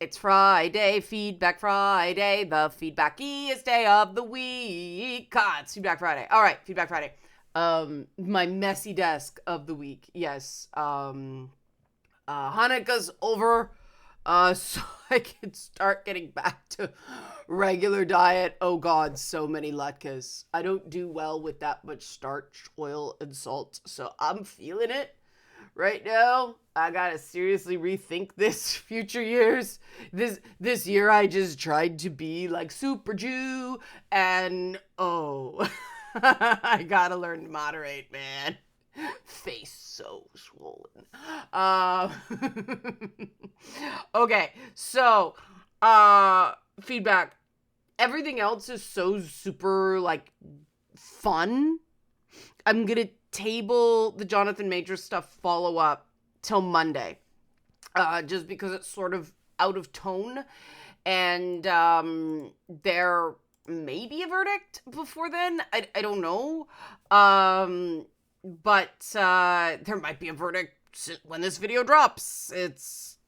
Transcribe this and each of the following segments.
It's Friday, Feedback Friday, the feedbackiest day of the week. God, it's Feedback Friday. All right, Feedback Friday. My messy desk of the week. Yes. Hanukkah's over, so I can start getting back to regular diet. Oh God, so many latkes. I don't do well with that much starch, oil, and salt, so I'm feeling it right now. I gotta seriously rethink this future years. This year I just tried to be like super Jew, and oh, I gotta learn to moderate, man. Face so swollen. Okay, so feedback. Everything else is so super like fun. I'm gonna table the Jonathan Majors stuff follow up till Monday, just because it's sort of out of tone, and there may be a verdict before then. I don't know, but there might be a verdict when this video drops. It's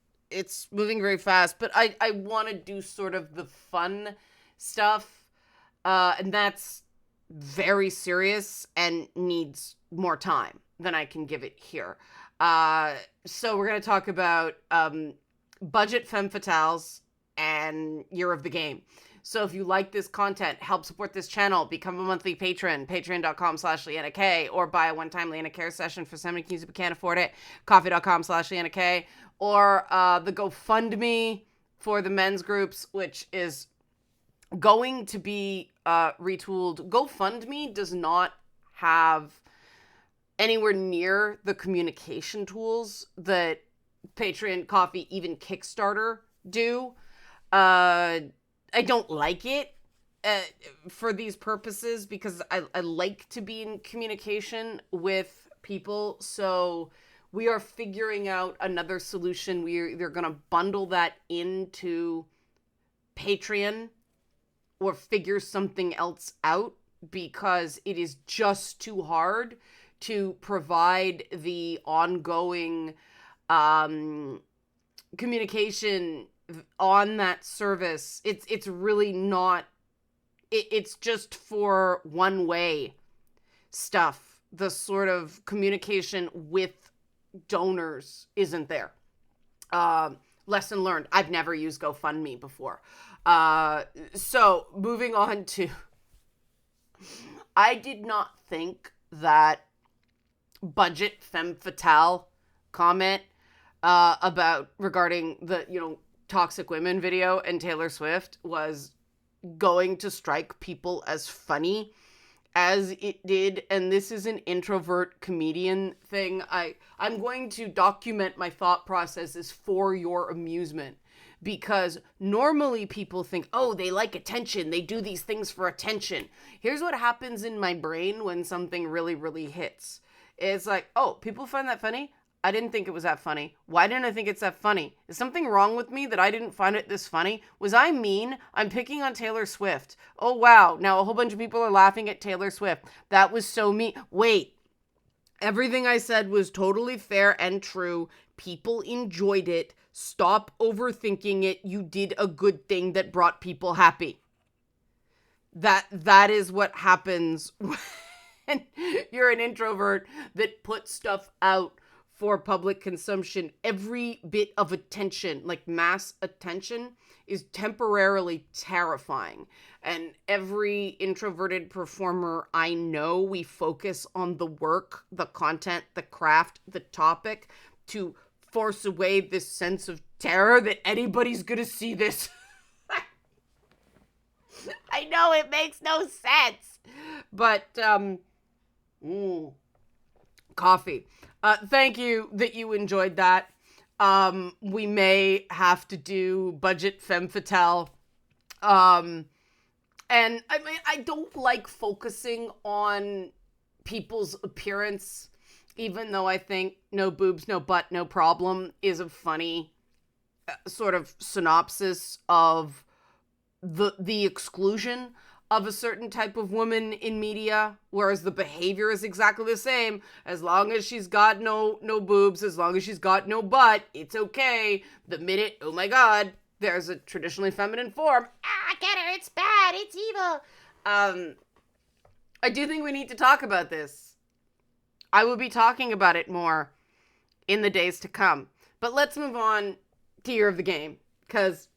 moving very fast, but I want to do sort of the fun stuff, and that's very serious and needs more time than I can give it here. So we're going to talk about budget femme fatales and year of the game. So if you like this content, help support this channel, become a monthly patron, patreon.com/Leanna K, or buy a one-time Leanna Care session for somebody who can't afford it, coffee.com/Leanna K, or the GoFundMe for the men's groups, which is going to be retooled. GoFundMe does not have anywhere near the communication tools that Patreon, Coffee, even Kickstarter do. I don't like it for these purposes because I like to be in communication with people. So we are figuring out another solution. We're either going to bundle that into Patreon or figure something else out, because it is just too hard to provide the ongoing communication on that service. It's really not, it's just for one-way stuff. The sort of communication with donors isn't there. Lesson learned. I've never used GoFundMe before. So moving on to, I did not think that budget femme fatale comment regarding the toxic women video and Taylor Swift was going to strike people as funny as it did. And this is an introvert comedian thing. I'm going to document my thought processes for your amusement, because normally people think, oh, they like attention, they do these things for attention. Here's what happens in my brain when something really, really hits. It's like, oh, people find that funny? I didn't think it was that funny. Why didn't I think it's that funny? Is something wrong with me that I didn't find it this funny? Was I mean? I'm picking on Taylor Swift. Oh, wow. Now a whole bunch of people are laughing at Taylor Swift. That was so mean. Wait. Everything I said was totally fair and true. People enjoyed it. Stop overthinking it. You did a good thing that brought people happy. That is what happens when you're an introvert that puts stuff out for public consumption. Every bit of attention, like mass attention, is temporarily terrifying. And every introverted performer I know, we focus on the work, the content, the craft, the topic to force away this sense of terror that anybody's gonna see this. I know it makes no sense, but coffee. Thank you that you enjoyed that. We may have to do budget femme fatale. And I mean, I don't like focusing on people's appearance, even though I think no boobs, no butt, no problem is a funny sort of synopsis of the exclusion of a certain type of woman in media, whereas the behavior is exactly the same. As long as she's got no boobs, as long as she's got no butt, it's okay. The minute, oh my God, there's a traditionally feminine form. Get her, it's bad, it's evil. I do think we need to talk about this. I will be talking about it more in the days to come. But let's move on to Year of the Game, because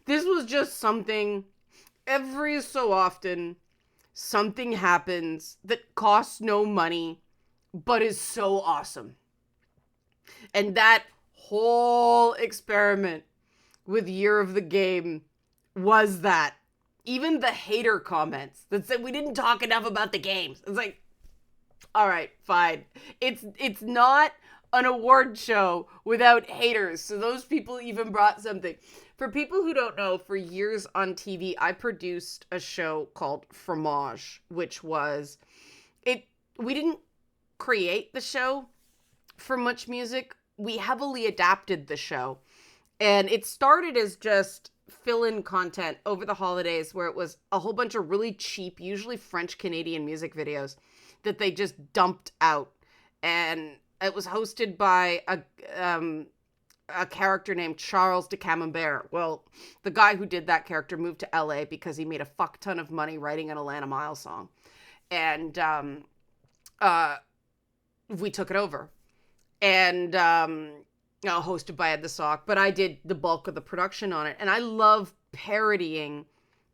this was just something, every so often, something happens that costs no money, but is so awesome. And that whole experiment with Year of the Game was that. Even the hater comments that said we didn't talk enough about the games. It's like, all right, fine. It's not an award show without haters. So those people even brought something. For people who don't know, for years on TV, I produced a show called Fromage, which was we didn't create the show for Much Music. We heavily adapted the show. And it started as just fill-in content over the holidays where it was a whole bunch of really cheap, usually French-Canadian music videos that they just dumped out. And it was hosted by a character named Charles de Camembert. Well, the guy who did that character moved to LA because he made a fuck ton of money writing an Atlanta Mile song. And we took it over. And hosted by Ed the Sock, but I did the bulk of the production on it. And I love parodying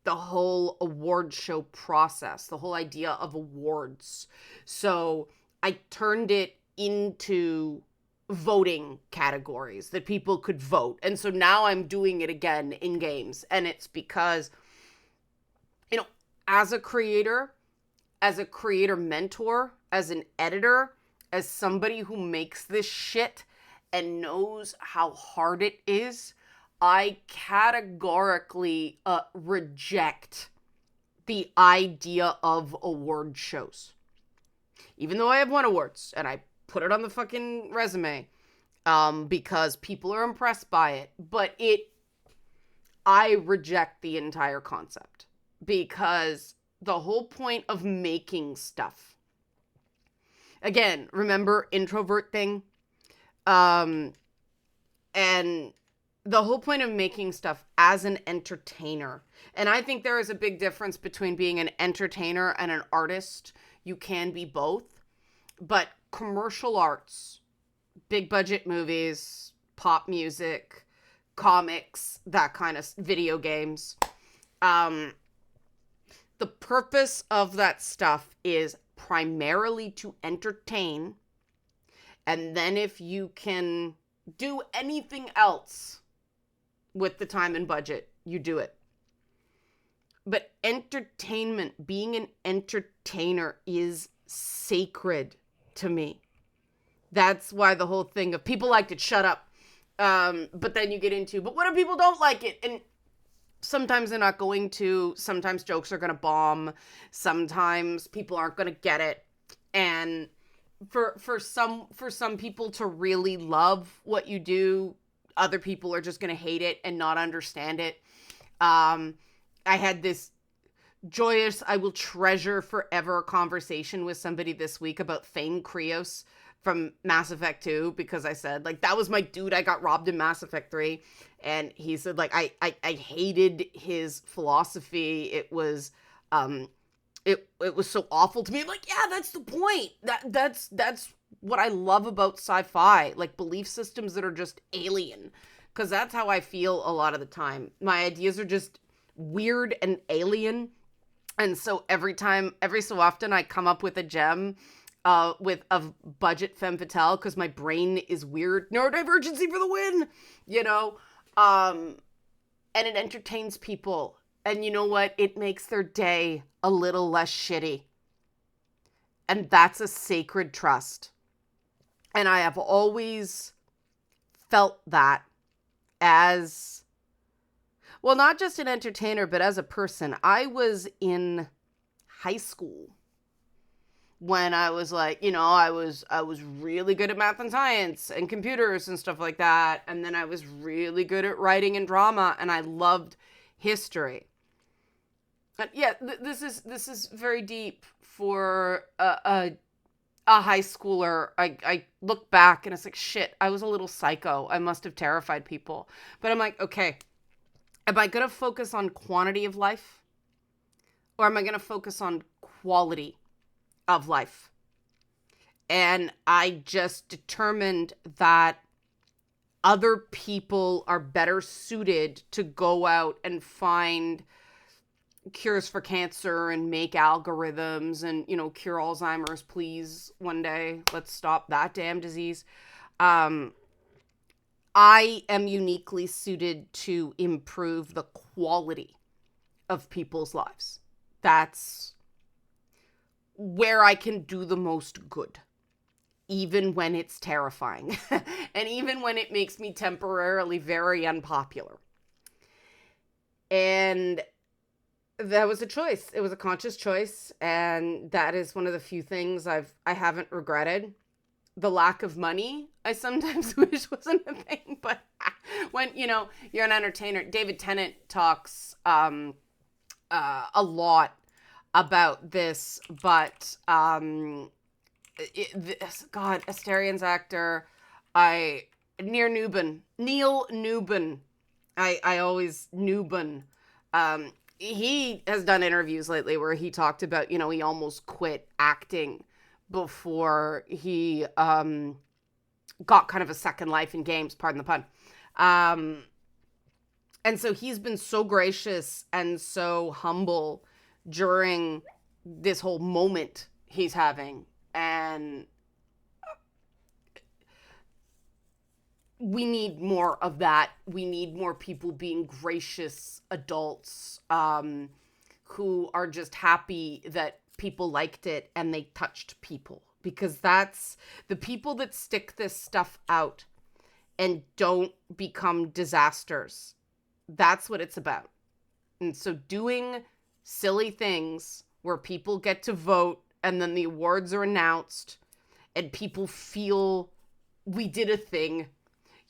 the whole award show process, the whole idea of awards. So I turned it into voting categories that people could vote. And so now I'm doing it again in games. And it's because, as a creator mentor, as an editor, as somebody who makes this shit and knows how hard it is, I categorically reject the idea of award shows. Even though I have won awards, and I put it on the fucking resume, because people are impressed by it, but I reject the entire concept. Because the whole point of making stuff, again, remember introvert thing? And the whole point of making stuff as an entertainer, and I think there is a big difference between being an entertainer and an artist. You can be both, but commercial arts, big budget movies, pop music, comics, that kind of video games, the purpose of that stuff is primarily to entertain. And then if you can do anything else with the time and budget, you do it. But entertainment, being an entertainer, is sacred to me. That's why the whole thing of people like to shut up. But then you get into, but what if people don't like it? And sometimes they're not going to. Sometimes jokes are going to bomb. Sometimes people aren't going to get it. And for some people to really love what you do, other people are just going to hate it and not understand it. I had this joyous, I will treasure forever conversation with somebody this week about Thane Krios from Mass Effect 2, because I said, like, that was my dude. I got robbed in Mass Effect 3. And he said, like, I hated his philosophy. It was, it was so awful to me. I'm like, yeah, that's the point. That's what I love about sci-fi, like belief systems that are just alien, because that's how I feel a lot of the time. My ideas are just weird and alien, and so every so often I come up with a gem with a budget femme fatale, because my brain is weird. Neurodivergency for the win, and it entertains people. And you know what? It makes their day a little less shitty. And that's a sacred trust. And I have always felt that as, well, not just an entertainer, but as a person. I was in high school when I was like, I was really good at math and science and computers and stuff like that. And then I was really good at writing and drama, and I loved history. And yeah, this is very deep for a high schooler. I look back and it's like, shit, I was a little psycho. I must have terrified people. But I'm like, okay, Am I going to focus on quantity of life, or am I going to focus on quality of life? And I just determined that other people are better suited to go out and find cures for cancer and make algorithms and, cure Alzheimer's, please, one day. Let's stop that damn disease. I am uniquely suited to improve the quality of people's lives. That's where I can do the most good, even when it's terrifying and even when it makes me temporarily very unpopular. And that was a choice. It was a conscious choice, and that is one of the few things I haven't regretted. The lack of money, I sometimes wish wasn't a thing, but when, you're an entertainer, David Tennant talks a lot about this, but God, Asterian's actor, Neil Newben, I always Newben, he has done interviews lately where he talked about, he almost quit acting before he got kind of a second life in games, pardon the pun. And so he's been so gracious and so humble during this whole moment he's having. And we need more of that. We need more people being gracious adults who are just happy that people liked it and they touched people. Because that's the people that stick this stuff out and don't become disasters. That's what it's about. And so doing silly things where people get to vote and then the awards are announced and people feel we did a thing.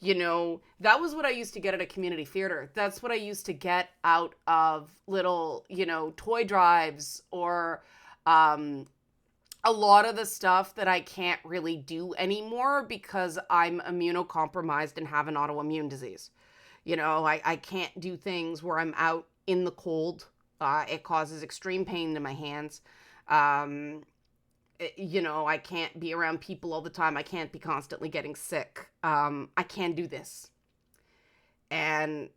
That was what I used to get at a community theater. That's what I used to get out of little, toy drives or a lot of the stuff that I can't really do anymore because I'm immunocompromised and have an autoimmune disease. I can't do things where I'm out in the cold. It causes extreme pain in my hands. I can't be around people all the time. I can't be constantly getting sick. I can do this. And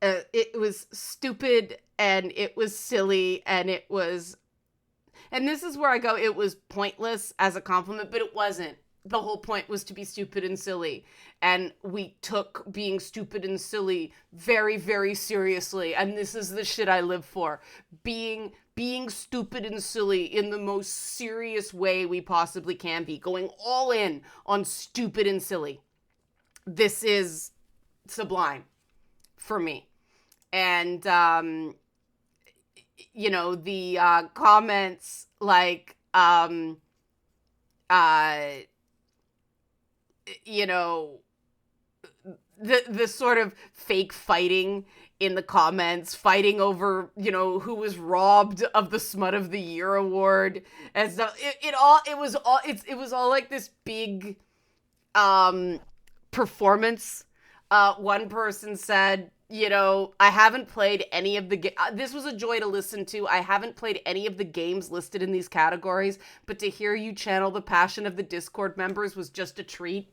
it was stupid and it was silly and and this is where I go, it was pointless as a compliment, but it wasn't. The whole point was to be stupid and silly. And we took being stupid and silly very, very seriously. And this is the shit I live for. Being stupid and silly in the most serious way we possibly can be. Going all in on stupid and silly. This is sublime for me. And, the comments like, the sort of fake fighting in the comments, fighting over, who was robbed of the Smut of the Year award and stuff. It was all like this big performance. One person said, I haven't played any of the this was a joy to listen to. I haven't played any of the games listed in these categories, but to hear you channel the passion of the Discord members was just a treat.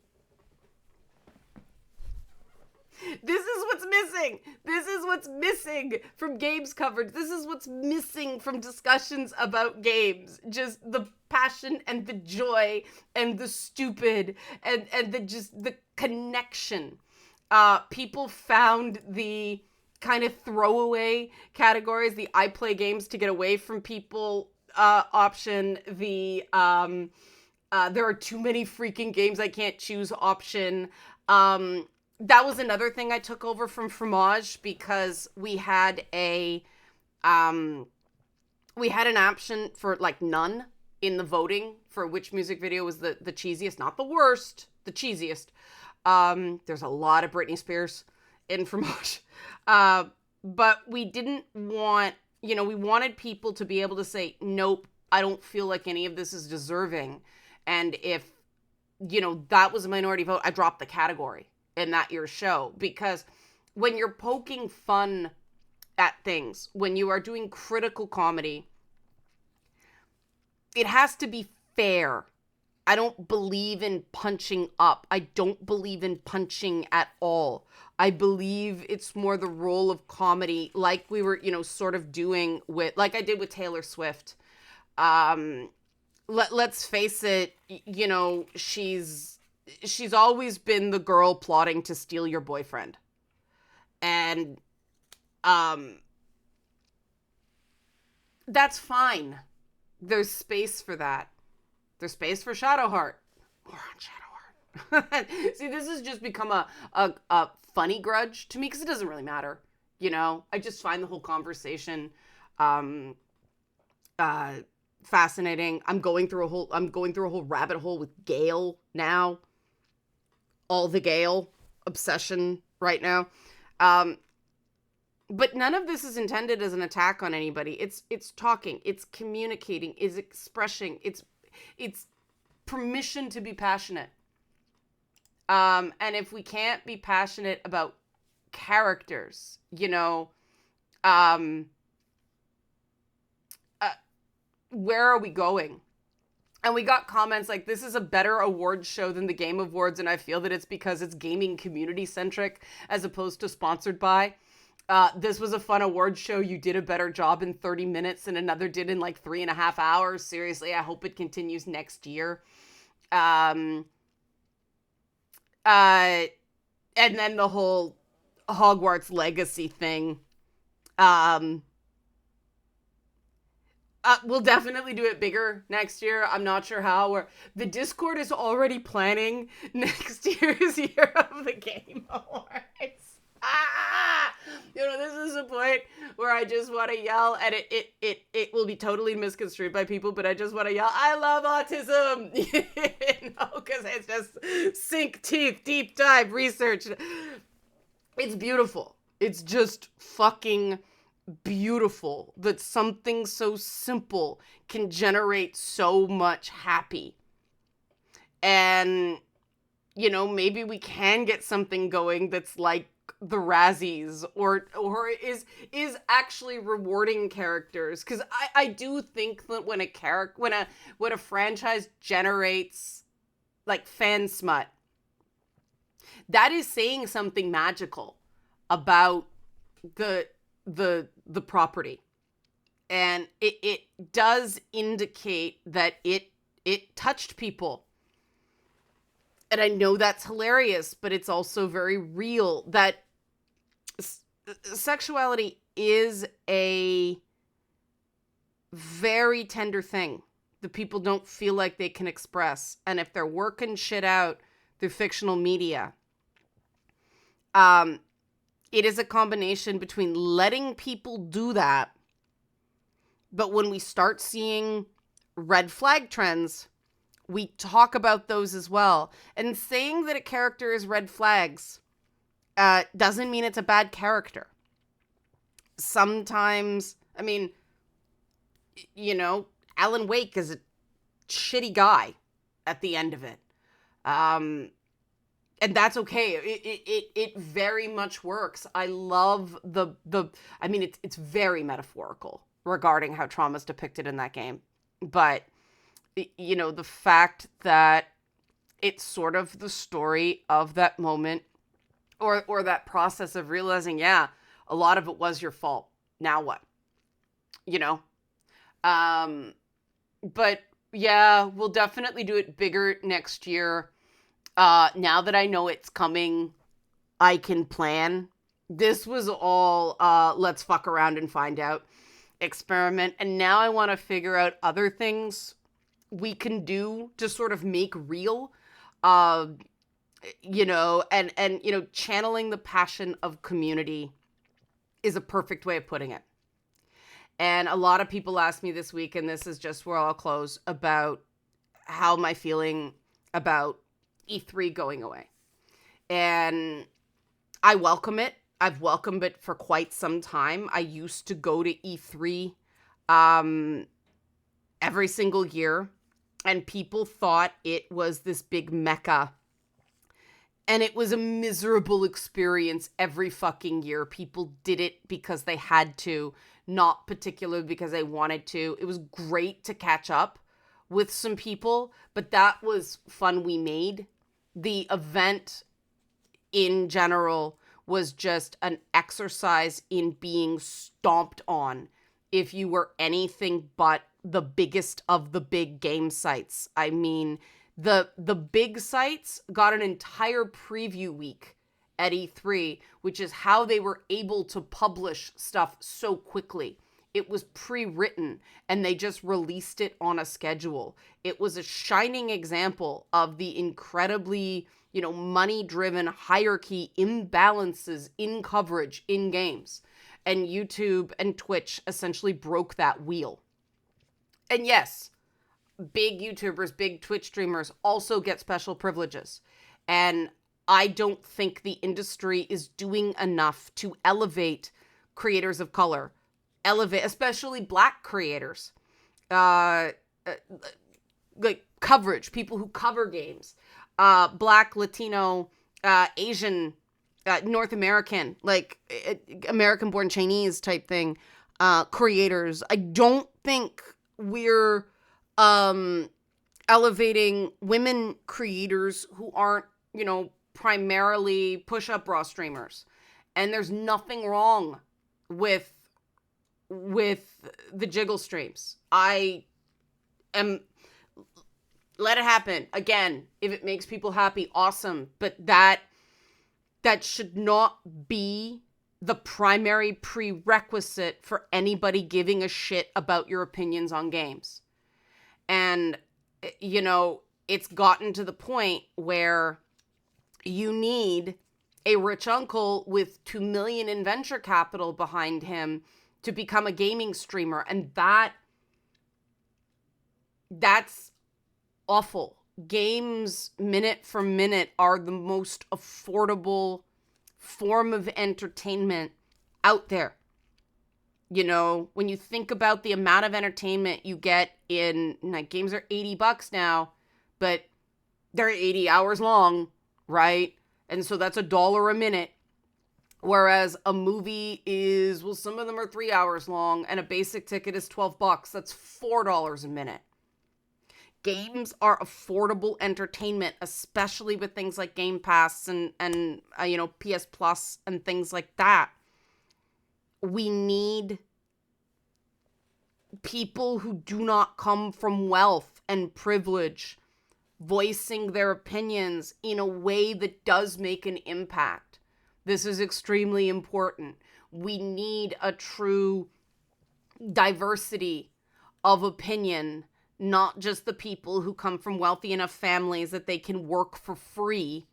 This is what's missing. This is what's missing from games coverage. This is what's missing from discussions about games. Just the passion and the joy and the stupid and the connection. People found the kind of throwaway categories, the I play games to get away from people option, the there are too many freaking games I can't choose option. That was another thing I took over from Fromage because we had an option for like none in the voting for which music video was the cheesiest, not the worst, the cheesiest. There's a lot of Britney Spears in Fromage. But we didn't want, we wanted people to be able to say, nope, I don't feel like any of this is deserving. And if, that was a minority vote, I dropped the category in that year's show because when you're poking fun at things, when you are doing critical comedy, it has to be fair. I don't believe in punching up. I don't believe in punching at all. I believe it's more the role of comedy, like we were, sort of doing with, like I did with Taylor Swift. Let's face it, she's always been the girl plotting to steal your boyfriend. And that's fine. There's space for that. There's space for Shadowheart. More on Shadowheart. See, this has just become a funny grudge to me because it doesn't really matter. I just find the whole conversation fascinating. I'm going through a whole rabbit hole with Gale now. All the Gale obsession right now. But none of this is intended as an attack on anybody. It's talking, it's communicating, it's expressing, it's permission to be passionate. And if we can't be passionate about characters, where are we going? And we got comments like, this is a better awards show than the Game Awards, and I feel that it's because it's gaming community-centric as opposed to sponsored by. This was a fun awards show. You did a better job in 30 minutes than another did in like 3.5 hours. Seriously, I hope it continues next year. And then the whole Hogwarts Legacy thing. We'll definitely do it bigger next year. I'm not sure how. The Discord is already planning next year's Year of the Game Awards. This is a point where I just want to yell, and it will be totally misconstrued by people, but I just want to yell, I love autism, because it's just sink teeth, deep dive research. It's beautiful. It's just fucking beautiful that something so simple can generate so much happy. And, maybe we can get something going that's like the Razzies or is actually rewarding characters, because I do think that when a franchise generates like fan smut, that is saying something magical about the property, and it does indicate that it touched people. And I know that's hilarious, but it's also very real that sexuality is a very tender thing that people don't feel like they can express. And if they're working shit out through fictional media, it is a combination between letting people do that, but when we start seeing red flag trends, we talk about those as well. And saying that a character is red flags doesn't mean it's a bad character. Sometimes, Alan Wake is a shitty guy at the end of it. And that's okay. It very much works. I love it's very metaphorical regarding how trauma is depicted in that game. But the fact that it's sort of the story of that moment or that process of realizing, yeah, a lot of it was your fault. Now what? But yeah, we'll definitely do it bigger next year. Now that I know it's coming, I can plan. This was all, let's fuck around and find out experiment. And now I want to figure out other things we can do to sort of make real, and channeling the passion of community is a perfect way of putting it. And a lot of people asked me this week, and this is just where I'll close, about how am I feeling about E3 going away. And I welcome it. I've welcomed it for quite some time. I used to go to E3 every single year, and people thought it was this big mecca. And it was a miserable experience every fucking year. People did it because they had to, not particularly because they wanted to. It was great to catch up with some people, but that was fun we made. The event in general was just an exercise in being stomped on if you were anything but the biggest of the big game sites. I mean, the big sites got an entire preview week at E3, which is how they were able to publish stuff so quickly. It was pre-written and they just released it on a schedule. It was a shining example of the incredibly, money-driven hierarchy imbalances in coverage in games. And YouTube and Twitch essentially broke that wheel. And yes, big YouTubers, big Twitch streamers also get special privileges. And I don't think the industry is doing enough to elevate creators of color, especially Black creators, like coverage, people who cover games, Black, Latino, Asian, North American, like American-born Chinese type thing, creators. I don't think we're elevating women creators who aren't, primarily push-up raw streamers. And there's nothing wrong with the jiggle streams. Let it happen. Again, if it makes people happy, awesome. But that should not be the primary prerequisite for anybody giving a shit about your opinions on games. And, it's gotten to the point where you need a rich uncle with $2 million in venture capital behind him to become a gaming streamer. And that's awful. Games, minute for minute, are the most affordable form of entertainment out there. When you think about the amount of entertainment you get in, games are $80 now, but they're 80 hours long, right? And so that's $1 a minute. Whereas a movie is, some of them are 3 hours long, and a basic ticket is $12. That's $4 a minute. Games are affordable entertainment, especially with things like Game Pass and PS Plus and things like that. We need people who do not come from wealth and privilege voicing their opinions in a way that does make an impact. This is extremely important. We need a true diversity of opinion, not just the people who come from wealthy enough families that they can work for free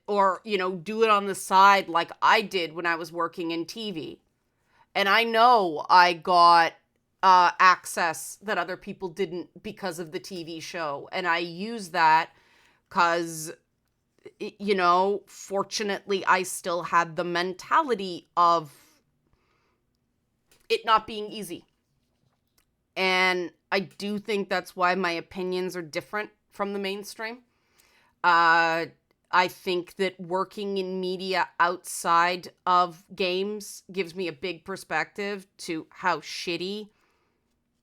or do it on the side like I did when I was working in TV. And I know I got access that other people didn't because of the TV show. And I use that because, fortunately I still had the mentality of it not being easy. And I do think that's why my opinions are different from the mainstream. I think that working in media outside of games gives me a big perspective to how shitty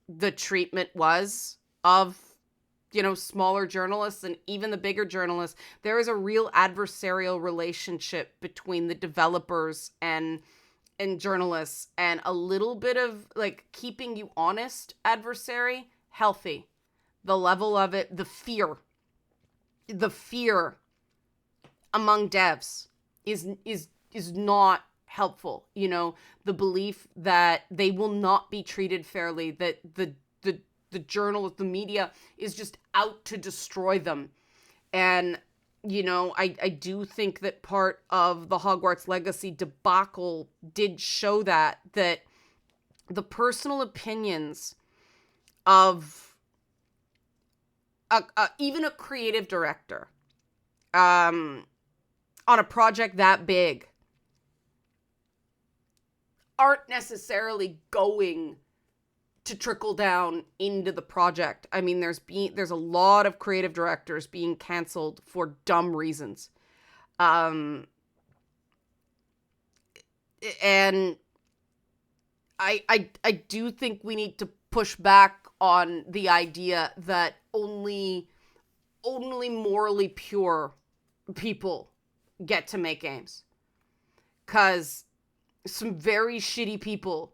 the treatment was of, smaller journalists and even the bigger journalists. There is a real adversarial relationship between the developers and journalists, and a little bit of keeping you honest adversary, healthy. The level of it, the fear among devs is not helpful. The belief that they will not be treated fairly, that the journalist, the media is just out to destroy them. And I do think that part of the Hogwarts Legacy debacle did show that the personal opinions of even a creative director on a project that big aren't necessarily going to trickle down into the project. I mean, there's a lot of creative directors being canceled for dumb reasons. Um, and I do think we need to push back on the idea that only morally pure people get to make games. 'Cause some very shitty people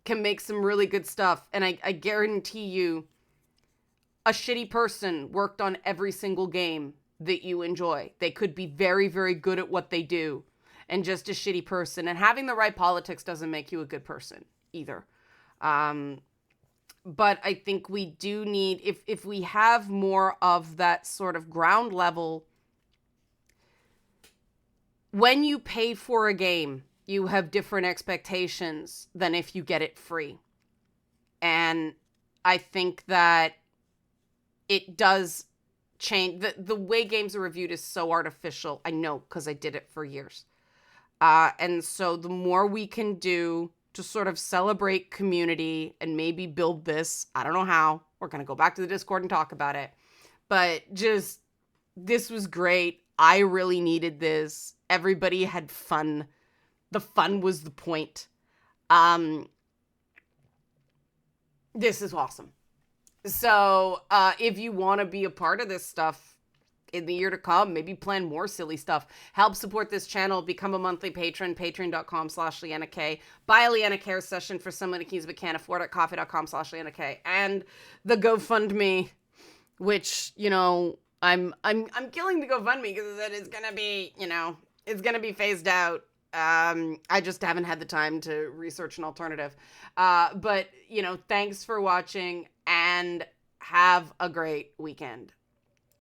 can make some really good stuff. And I guarantee you, a shitty person worked on every single game that you enjoy. They could be very, very good at what they do and just a shitty person. And having the right politics doesn't make you a good person either. But I think we do need, if we have more of that sort of ground level, when you pay for a game, you have different expectations than if you get it free. And I think that it does change. The way games are reviewed is so artificial. I know, because I did it for years. And so the more we can do to sort of celebrate community and maybe build this, I don't know how. We're going to go back to the Discord and talk about it. But just, this was great. I really needed this. Everybody had fun. The fun was the point. This is awesome. So if you want to be a part of this stuff in the year to come, maybe plan more silly stuff, help support this channel, become a monthly patron, patreon.com/LeannaK, buy a Leanna Care session for someone who keys but can't afford it, coffee.com/LeannaK, and the GoFundMe, which, you know, I'm killing the GoFundMe because it's gonna be, you know, it's gonna be phased out. I just haven't had the time to research an alternative. But, you know, thanks for watching and have a great weekend.